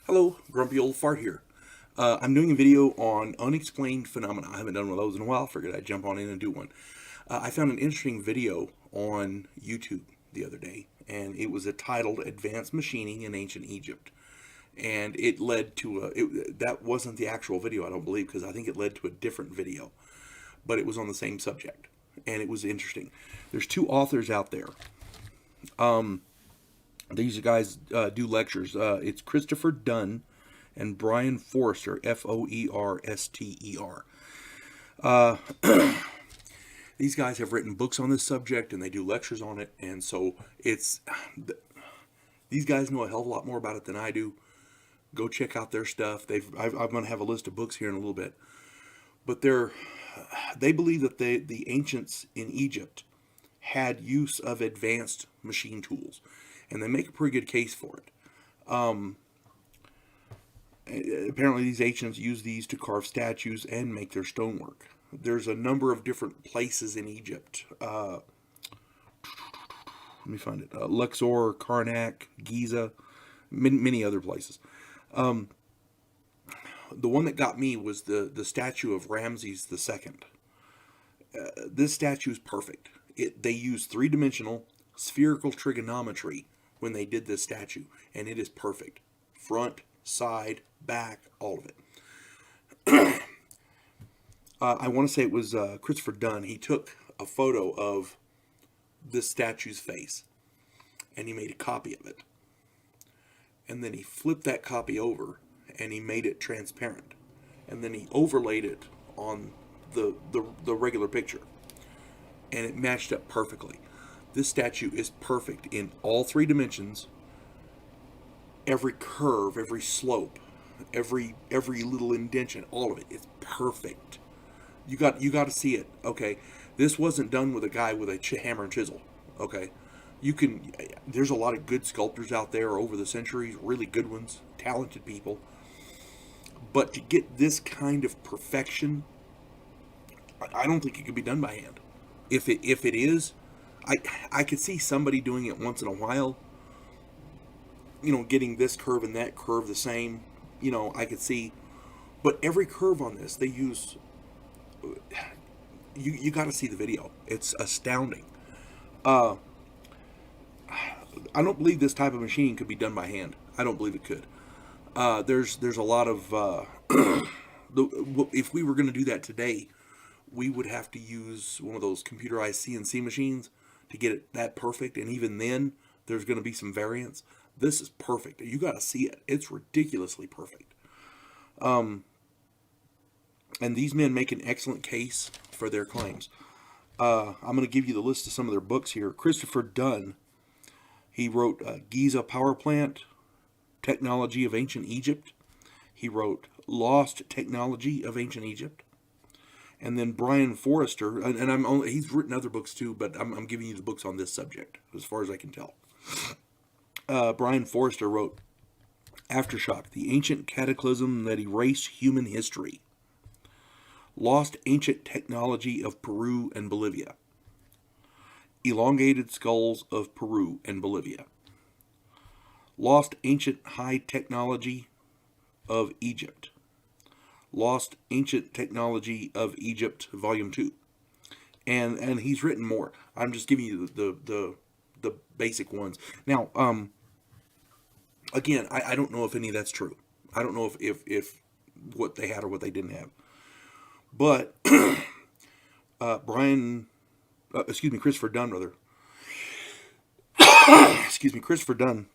Hello, Grumpy Old Fart here. I'm doing a video on unexplained phenomena. I haven't done one of those in a while. Figured I'd jump on in and do one. I found an interesting video on YouTube the other day, and it was titled "Advanced Machining in Ancient Egypt," and it led to that wasn't the actual video, I don't believe, because I think it led to a different video, but it was on the same subject, and it was interesting. There's two authors out there. These guys do lectures. It's Christopher Dunn and Brian Forrester, Foerster. These guys have written books on this subject and they do lectures on it. And so these guys know a hell of a lot more about it than I do. Go check out their stuff. I'm going to have a list of books here in a little bit. But they believe that the ancients in Egypt had use of advanced machine tools, and they make a pretty good case for it. Apparently, these ancients used these to carve statues and make their stonework. There's a number of different places in Egypt. Let me find it. Luxor, Karnak, Giza, many other places. The one that got me was the statue of Ramses II. This statue is perfect. They use three-dimensional spherical trigonometry when they did this statue, and it is perfect. Front, side, back, all of it. I want to say it was Christopher Dunn. He took a photo of this statue's face, and he made a copy of it. And then he flipped that copy over, and he made it transparent. And then he overlaid it on the regular picture, and it matched up perfectly. This statue is perfect in all three dimensions. Every curve, every slope, every little indentation, all of it is perfect. You got to see it. Okay, this wasn't done with a guy with a hammer and chisel. Okay, there's a lot of good sculptors out there over the centuries, really good ones, talented people. But to get this kind of perfection, I don't think it could be done by hand. If it is, I could see somebody doing it once in a while. Getting this curve and that curve the same. I could see, but every curve on this they use. You got to see the video. It's astounding. I don't believe this type of machine could be done by hand. I don't believe it could. There's a lot of if we were going to do that today, we would have to use one of those computerized CNC machines to get it that perfect, and even then, there's going to be some variance. This is perfect. You got to see it. It's ridiculously perfect. And these men make an excellent case for their claims. I'm going to give you the list of some of their books here. Christopher Dunn, he wrote Giza Power Plant, Technology of Ancient Egypt. He wrote Lost Technology of Ancient Egypt. And then Brian Forrester, and he's written other books too, but I'm giving you the books on this subject, as far as I can tell. Brian Forrester wrote Aftershock, the Ancient Cataclysm That Erased Human History. Lost Ancient Technology of Peru and Bolivia. Elongated Skulls of Peru and Bolivia. Lost Ancient High Technology of Egypt. Lost Ancient Technology of Egypt, Volume 2. And he's written more. I'm just giving you the basic ones. Now, again, I don't know if any of that's true. I don't know if what they had or what they didn't have. But Christopher Dunn, rather. Christopher Dunn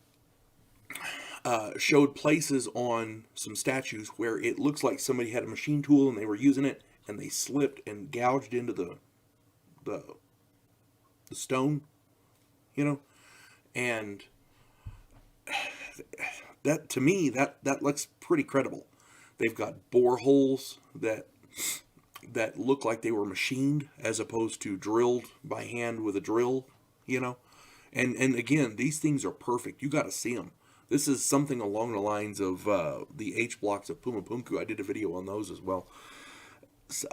showed places on some statues where it looks like somebody had a machine tool and they were using it, and they slipped and gouged into the stone, and that, to me, that looks pretty credible. They've got bore holes that look like they were machined as opposed to drilled by hand with a drill, and again, these things are perfect. You got to see them. This is something along the lines of the H blocks of Pumapumku. I did a video on those as well. So,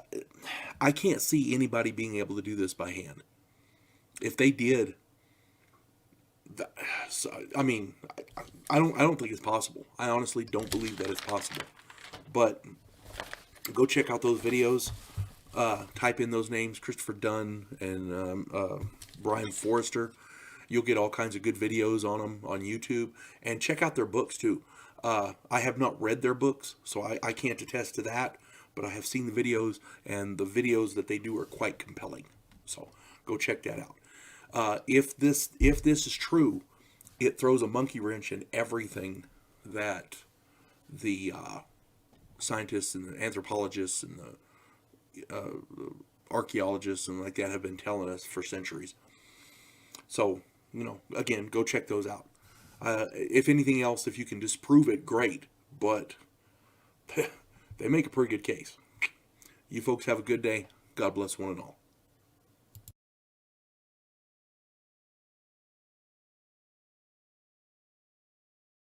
I can't see anybody being able to do this by hand. If they did, So, I mean, I don't think it's possible. I honestly don't believe that it's possible. But go check out those videos. Type in those names, Christopher Dunn and Brian Forrester. You'll get all kinds of good videos on them on YouTube. And check out their books too. I have not read their books, so I can't attest to that. But I have seen the videos, and the videos that they do are quite compelling. So go check that out. If this is true, it throws a monkey wrench in everything that the scientists and the anthropologists and the archaeologists and like that have been telling us for centuries. So, again, go check those out. If anything else, if you can disprove it, great. But they make a pretty good case. You folks have a good day. God bless one and all.